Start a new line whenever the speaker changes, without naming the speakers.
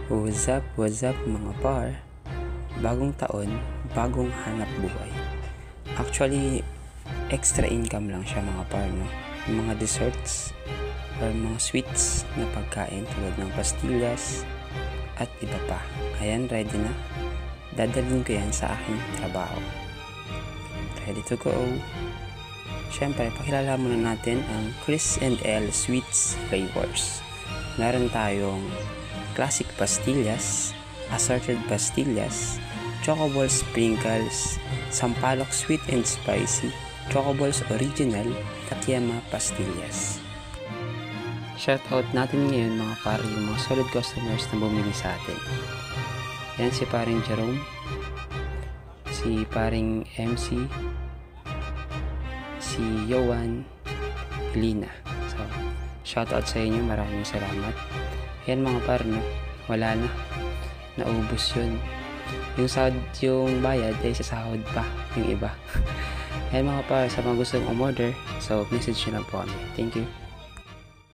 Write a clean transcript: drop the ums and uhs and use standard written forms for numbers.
What's up mga par? Bagong taon, bagong hanap buhay. Actually, extra income lang siya mga par, no? Yung mga desserts or mga sweets na pagkain tulad ng pastillas at iba pa. Ayan, ready na? Dadalhin ko yan sa aking trabaho. Ready to go? Siyempre, pakilala muna natin ang Chris and L Sweets Flavors. Meron tayong classic pastillas, assorted pastillas, Choco Balls sprinkles, Sampalok sweet and spicy, Choco Balls original, Takiyama pastillas. Shoutout natin ngayon mga pare, yung mga solid customers na bumili sa atin. Yan si paring Jerome, si paring MC, si Yowan, Lina. So, shoutout sa inyo, maraming salamat. Yan mga par, no? Wala na. Naubos yun. Yung sahod, yung bayad ay sasahod pa yung iba. Yan mga par, sa mga gustong umorder, so message nyo lang po kami. Thank you.